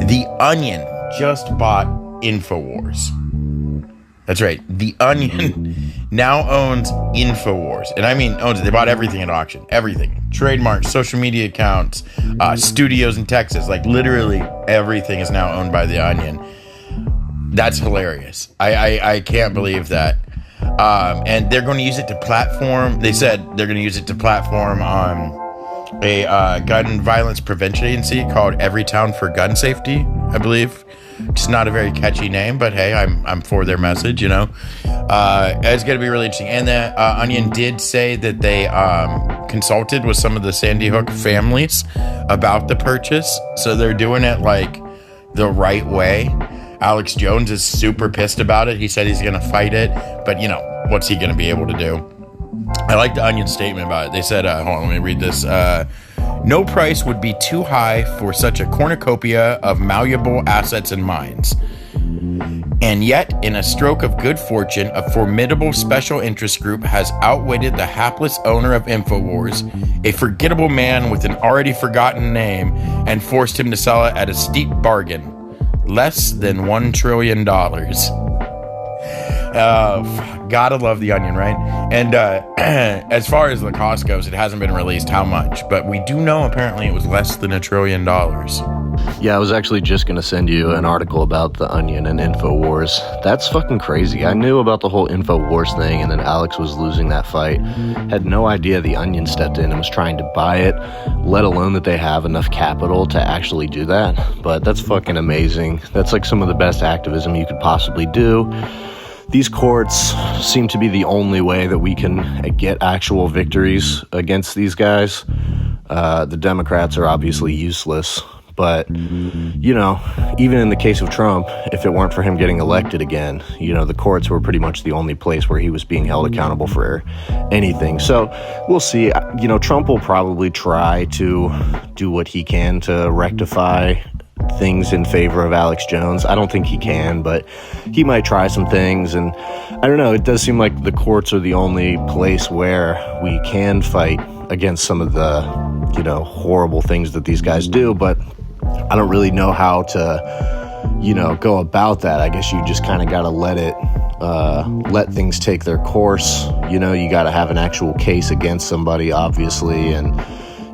The Onion just bought InfoWars. That's right. The Onion now owns InfoWars. And I mean owns it. They bought everything at auction. Everything. Trademarks, social media accounts, studios in Texas. Like literally everything is now owned by The Onion. That's hilarious. I can't believe that. And they're going to use it to platform. They said they're going to use it to platform on a gun violence prevention agency called Everytown for Gun Safety, I believe. It's not a very catchy name, but hey, I'm for their message, you know. It's going to be really interesting. And the Onion did say that they consulted with some of the Sandy Hook families about the purchase. So they're doing it like the right way. Alex Jones is super pissed about it. He said he's going to fight it, but you know, what's he going to be able to do? I like the Onion statement about it. They said, hold on, let me read this. No price would be too high for such a cornucopia of malleable assets and minds. And yet, in a stroke of good fortune, a formidable special interest group has outwitted the hapless owner of InfoWars, a forgettable man with an already forgotten name, and forced him to sell it at a steep bargain. Less than $1 trillion. Gotta love The Onion, right? And as far as the cost goes, it hasn't been released how much, but we do know apparently it was less than $1 trillion. Yeah, I was actually just going to send you an article about The Onion and InfoWars. That's fucking crazy. I knew about the whole InfoWars thing, and then Alex was losing that fight. Had no idea The Onion stepped in and was trying to buy it, let alone that they have enough capital to actually do that. But that's fucking amazing. That's like some of the best activism you could possibly do. These courts seem to be the only way that we can get actual victories against these guys. The Democrats are obviously useless. But, you know, even in the case of Trump, if it weren't for him getting elected again, you know, the courts were pretty much the only place where he was being held accountable for anything. So we'll see. You know, Trump will probably try to do what he can to rectify things in favor of Alex Jones. I don't think he can, but he might try some things. And I don't know, it does seem like the courts are the only place where we can fight against some of the, you know, horrible things that these guys do. But I don't really know how to, you know, go about that. I guess you just kind of got to let things take their course. You know, you got to have an actual case against somebody, obviously, and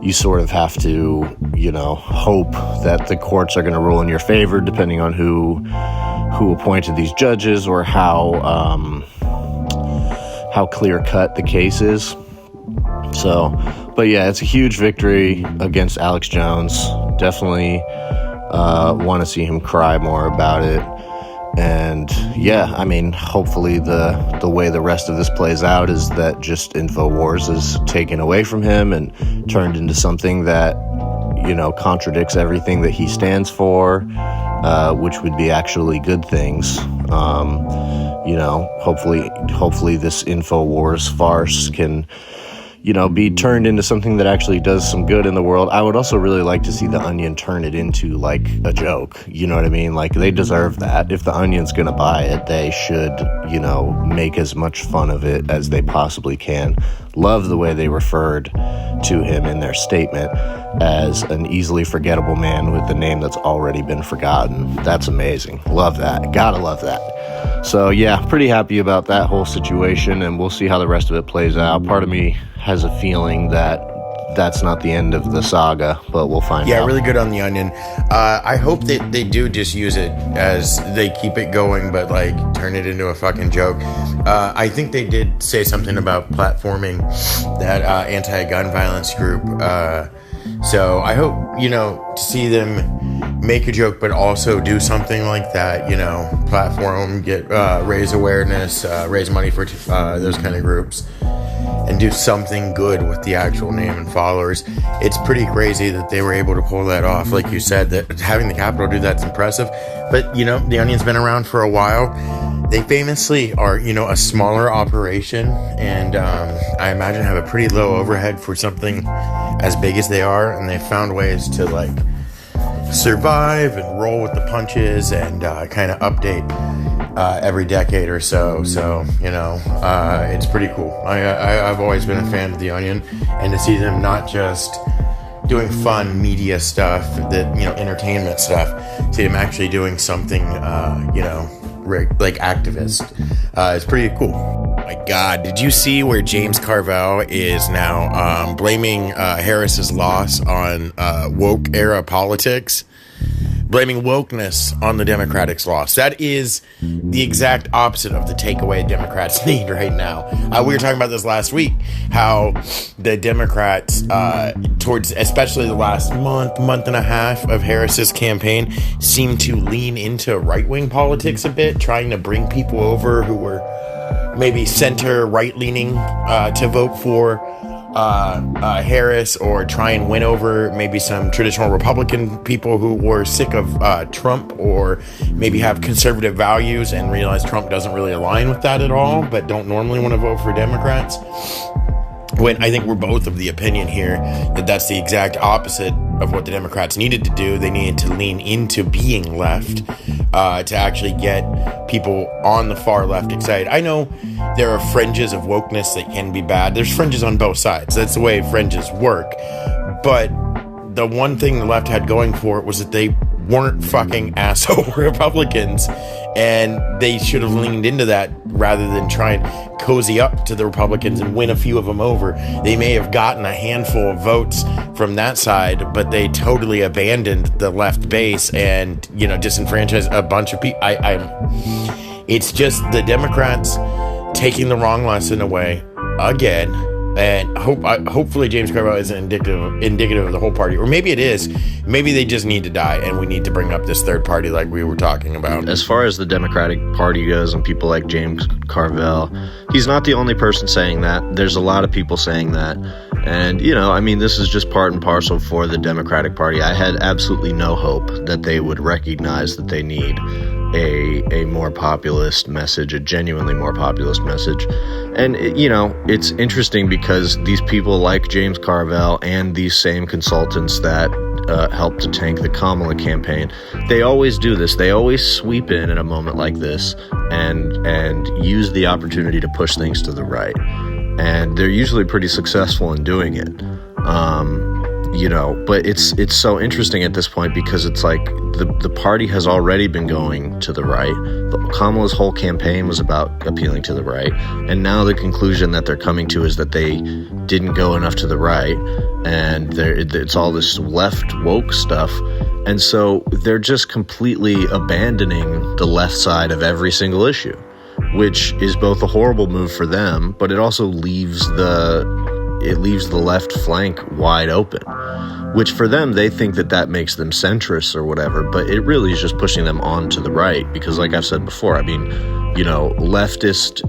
you sort of have to, you know, hope that the courts are going to rule in your favor, depending on who appointed these judges or how clear-cut the case is. So, but yeah, it's a huge victory against Alex Jones. Definitely want to see him cry more about it. And yeah, I mean, hopefully the way the rest of this plays out is that just InfoWars is taken away from him and turned into something that, you know, contradicts everything that he stands for, which would be actually good things. You know, hopefully this InfoWars farce can, you know, be turned into something that actually does some good in the world. I would also really like to see The Onion turn it into, like, a joke. You know what I mean? Like, they deserve that. If The Onion's going to buy it, they should, you know, make as much fun of it as they possibly can. Love the way they referred to him in their statement as an easily forgettable man with a name that's already been forgotten. That's amazing. Love that. Gotta love that. So, yeah, pretty happy about that whole situation, and we'll see how the rest of it plays out. Part of me has a feeling that that's not the end of the saga, but we'll find out. Yeah, really good on The Onion. I hope that they do just use it as they keep it going, but like turn it into a fucking joke. I think they did say something about platforming that anti-gun violence group. So I hope, you know, to see them make a joke, but also do something like that, you know, platform, get raise awareness, raise money for those kind of groups, and do something good with the actual name and followers. It's pretty crazy that they were able to pull that off. Like you said, that having the capital do that's impressive. But, you know, The Onion's been around for a while. They famously are, you know, a smaller operation, and I imagine have a pretty low overhead for something as big as they are, and they've found ways to, like, survive and roll with the punches and kind of update every decade or so. So, you know, it's pretty cool. I've always been a fan of The Onion, and to see them not just doing fun media stuff, entertainment stuff, to him actually doing something, like activist. It's pretty cool. My God, did you see where James Carville is now blaming Harris's loss on woke era politics? Blaming wokeness on the Democrats' loss. That is the exact opposite of the takeaway Democrats need right now. We were talking about this last week, how the Democrats, towards especially the last month and a half of Harris's campaign, seem to lean into right-wing politics a bit, trying to bring people over who were maybe center right-leaning to vote for Harris, or try and win over maybe some traditional Republican people who were sick of Trump, or maybe have conservative values and realize Trump doesn't really align with that at all, but don't normally want to vote for Democrats. When I think we're both of the opinion here that that's the exact opposite of what the Democrats needed to do. They needed to lean into being left to actually get people on the far left excited. I know there are fringes of wokeness that can be bad. There's fringes on both sides. That's the way fringes work. But the one thing the left had going for it was that they weren't fucking asshole Republicans, and they should have leaned into that rather than try and cozy up to the Republicans and win a few of them over. They may have gotten a handful of votes from that side, but they totally abandoned the left base and, disenfranchised a bunch of people. It's just the Democrats taking the wrong lesson away again. And hopefully James Carville isn't indicative of the whole party. Or maybe it is. Maybe they just need to die, and we need to bring up this third party like we were talking about. As far as the Democratic Party goes and people like James Carville, he's not the only person saying that. There's a lot of people saying that. And, this is just part and parcel for the Democratic Party. I had absolutely no hope that they would recognize that they need a more populist message, a genuinely more populist message. And, it's interesting because these people like James Carville and these same consultants that helped to tank the Kamala campaign, they always do this. They always sweep in at a moment like this and use the opportunity to push things to the right. And they're usually pretty successful in doing it. But it's so interesting at this point because it's like the party has already been going to the right. Kamala's whole campaign was about appealing to the right. And now the conclusion that they're coming to is that they didn't go enough to the right. And it's all this left woke stuff. And so they're just completely abandoning the left side of every single issue, which is both a horrible move for them, but it also leaves the left flank wide open, which for them, they think that makes them centrists or whatever, but it really is just pushing them on to the right. Because like I've said before, leftist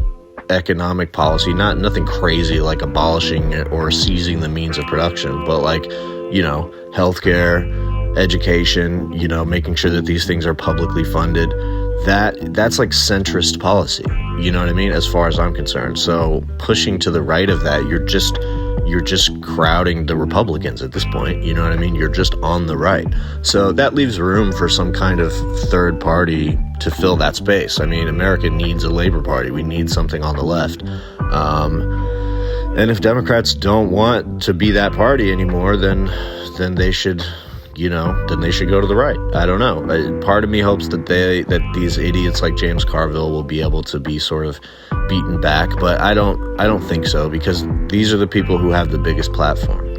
economic policy, nothing crazy like abolishing it or seizing the means of production, but healthcare, education, making sure that these things are publicly funded. That's like centrist policy, you know what I mean, as far as I'm concerned. So pushing to the right of that, you're just crowding the Republicans at this point, you know what I mean? You're just on the right. So that leaves room for some kind of third party to fill that space. I mean, America needs a Labor Party. We need something on the left. And if Democrats don't want to be that party anymore, then they should then they should go to the right. I don't know. Part of me hopes that these idiots like James Carville will be able to be sort of beaten back, but I don't think so, because these are the people who have the biggest platform.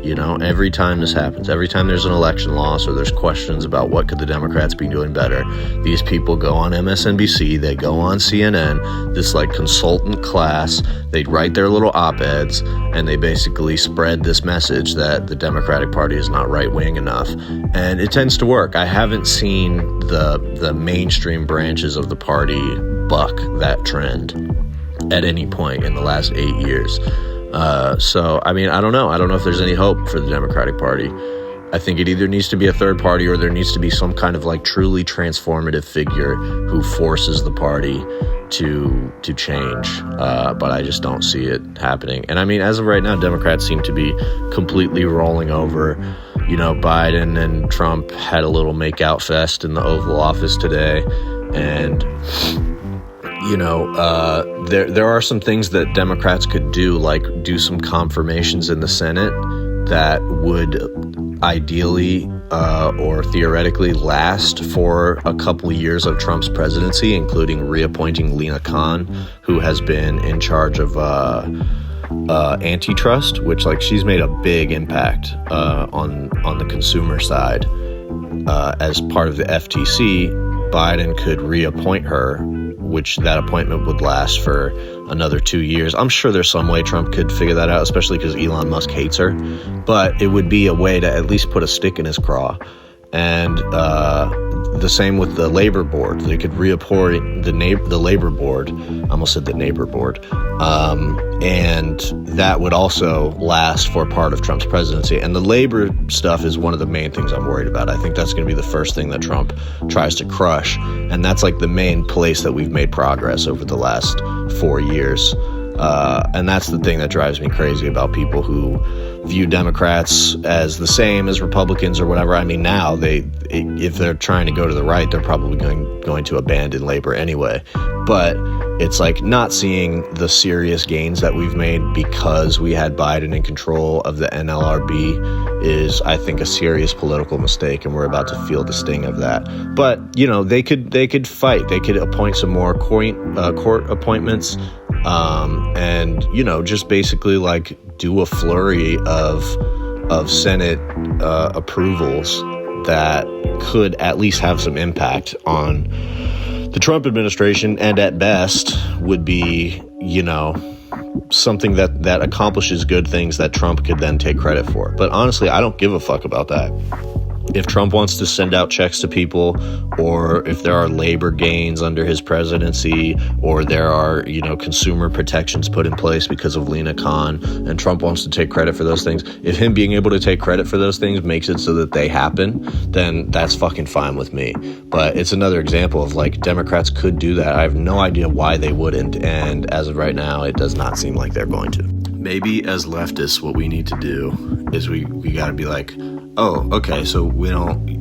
Every time this happens, every time there's an election loss or there's questions about what could the Democrats be doing better, these people go on MSNBC, they go on CNN, this like consultant class, they write their little op-eds, and they basically spread this message that the Democratic Party is not right-wing enough. And it tends to work. I haven't seen the mainstream branches of the party buck that trend at any point in the last 8 years. So, I don't know. I don't know if there's any hope for the Democratic Party. I think it either needs to be a third party or there needs to be some kind of like truly transformative figure who forces the party to change. But I just don't see it happening. And as of right now, Democrats seem to be completely rolling over. Biden and Trump had a little make-out fest in the Oval Office today. And there are some things that Democrats could do, like do some confirmations in the Senate that would ideally or theoretically last for a couple years of Trump's presidency, including reappointing Lina Khan, who has been in charge of antitrust, which like she's made a big impact on the consumer side. As part of the FTC, Biden could reappoint her, which that appointment would last for another 2 years. I'm sure there's some way Trump could figure that out, especially because Elon Musk hates her. But it would be a way to at least put a stick in his craw. And the same with the labor board. They could reappoint the labor board. I almost said the neighbor board. And that would also last for part of Trump's presidency. And the labor stuff is one of the main things I'm worried about. I think that's going to be the first thing that Trump tries to crush. And that's like the main place that we've made progress over the last 4 years. And that's the thing that drives me crazy about people who view Democrats as the same as Republicans or whatever. I mean, now if they're trying to go to the right, they're probably going to abandon labor anyway. But it's like not seeing the serious gains that we've made because we had Biden in control of the NLRB is, I think, a serious political mistake, and we're about to feel the sting of that. But you know, they could fight. They could appoint some more court appointments. And, you know, just basically like do a flurry of Senate approvals that could at least have some impact on the Trump administration, and at best would be, you know, something that accomplishes good things that Trump could then take credit for. But honestly, I don't give a fuck about that. If Trump wants to send out checks to people, or if there are labor gains under his presidency, or there are, you know, consumer protections put in place because of Lina Khan, and Trump wants to take credit for those things, if him being able to take credit for those things makes it so that they happen, then that's fucking fine with me. But it's another example of like Democrats could do that. I have no idea why they wouldn't, and as of right now, it does not seem like they're going to. Maybe as leftists, what we need to do is we got to be like, oh, okay, so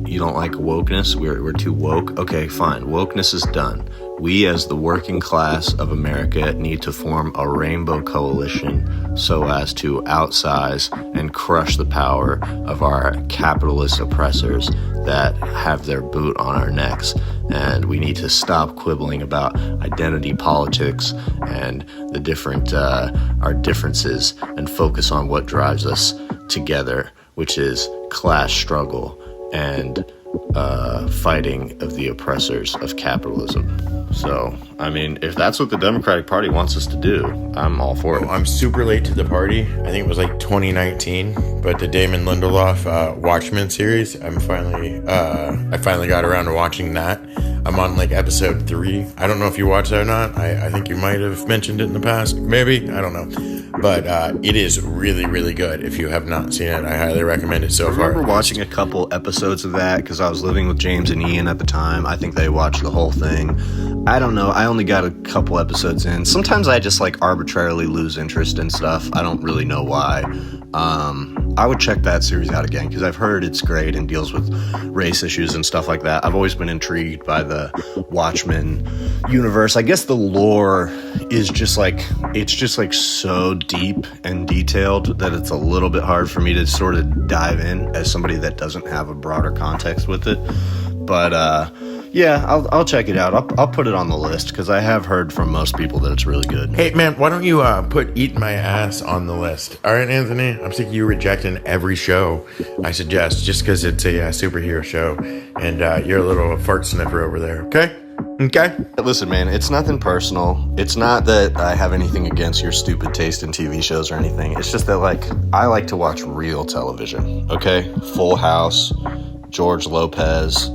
you don't like wokeness? We're too woke? Okay, fine. Wokeness is done. We as the working class of America need to form a rainbow coalition so as to outsize and crush the power of our capitalist oppressors that have their boot on our necks. And we need to stop quibbling about identity politics and the different our differences and focus on what drives us together, which is class struggle and fighting of the oppressors of capitalism. So, I mean, if that's what the Democratic Party wants us to do, I'm all for it. I'm super late to the party. I think it was like 2019, but the Damon Lindelof Watchmen series, I finally got around to watching that. I'm on like episode 3. I don't know if you watched that or not. I think you might have mentioned it in the past. Maybe. I don't know. But it is really, really good. If you have not seen it, I highly recommend it so far. I remember watching a couple episodes of that because I was living with James and Ian at the time. I think they watched the whole thing. I don't know. I only got a couple episodes in. Sometimes I just like arbitrarily lose interest in stuff. I don't really know why. I would check that series out again because I've heard it's great and deals with race issues and stuff like that. I've always been intrigued by the Watchmen universe. I guess the lore is just like, it's just like so deep and detailed that it's a little bit hard for me to sort of dive in as somebody that doesn't have a broader context with it. But yeah, I'll check it out. I'll put it on the list because I have heard from most people that it's really good. Hey, man, why don't you put Eat My Ass on the list? All right, Anthony? I'm sick of you rejecting every show I suggest just because it's a superhero show and you're a little fart sniffer over there, okay? Okay? Listen, man, it's nothing personal. It's not that I have anything against your stupid taste in TV shows or anything. It's just that, like, I like to watch real television, okay? Full House, George Lopez,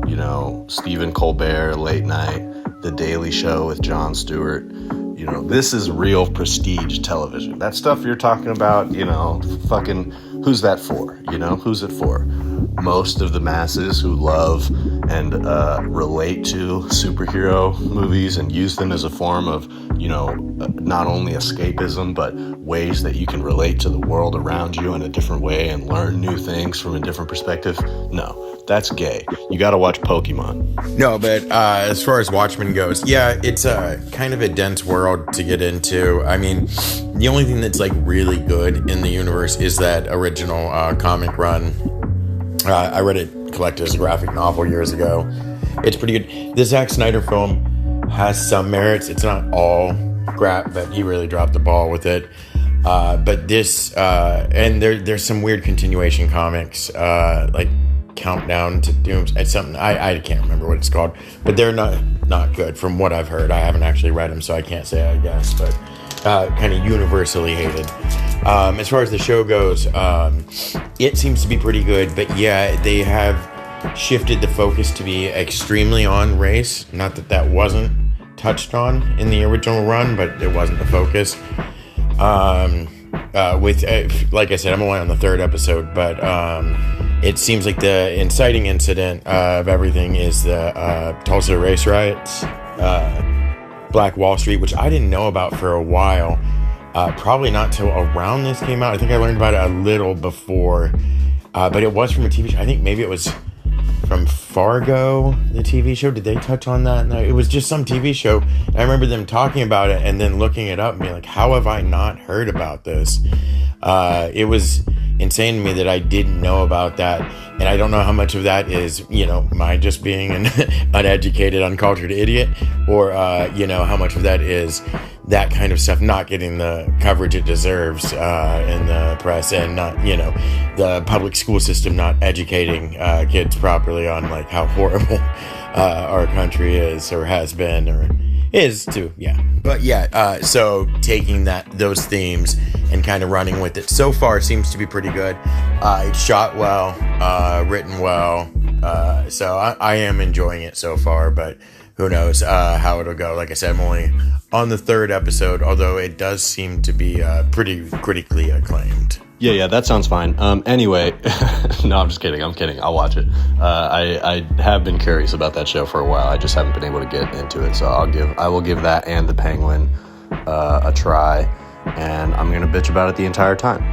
you know, Stephen Colbert, Late Night, The Daily Show with Jon Stewart. You know, this is real prestige television. That stuff you're talking about, you know, fucking, who's that for? You know, who's it for? Most of the masses who love and relate to superhero movies and use them as a form of, you know, not only escapism, but ways that you can relate to the world around you in a different way and learn new things from a different perspective. No, that's gay. You got to watch Pokemon. No, but as far as Watchmen goes, yeah, it's kind of a dense world to get into. I mean, the only thing that's like really good in the universe is that original comic run I read it collected as a graphic novel years ago. It's pretty good. The Zack Snyder film has some merits. It's not all crap, but he really dropped the ball with it. But this, and there's some weird continuation comics, like Countdown to Doom. It's something I can't remember what it's called, but they're not good from what I've heard. I haven't actually read them, so I can't say, I guess, but kind of universally hated. As far as the show goes, it seems to be pretty good, but yeah, they have shifted the focus to be extremely on race. Not that wasn't touched on in the original run, but it wasn't the focus. Like I said, I'm only on the 3rd episode, but it seems like the inciting incident of everything is the Tulsa race riots, Black Wall Street, which I didn't know about for a while. Probably not till around this came out. I think I learned about it a little before, but it was from a TV show. I think maybe it was from Fargo, the TV show. Did they touch on that? No, it was just some TV show. And I remember them talking about it and then looking it up and being like, how have I not heard about this? It was insane to me that I didn't know about that. And I don't know how much of that is, my just being an uneducated, uncultured idiot, or, how much of that is that kind of stuff not getting the coverage it deserves in the press, and not, the public school system not educating kids properly on like how horrible our country is, or has been, or is too. Yeah. But yeah, so taking those themes and kind of running with it so far seems to be pretty good. It's shot well, written well, so I am enjoying it so far, but who knows how it'll go. Like I said, I'm only on the 3rd episode, although it does seem to be pretty critically acclaimed. Yeah, that sounds fine. Anyway, no, I'm just kidding. I'll watch it. I have been curious about that show for a while. I just haven't been able to get into it. So I will give that and The Penguin a try, and I'm gonna bitch about it the entire time.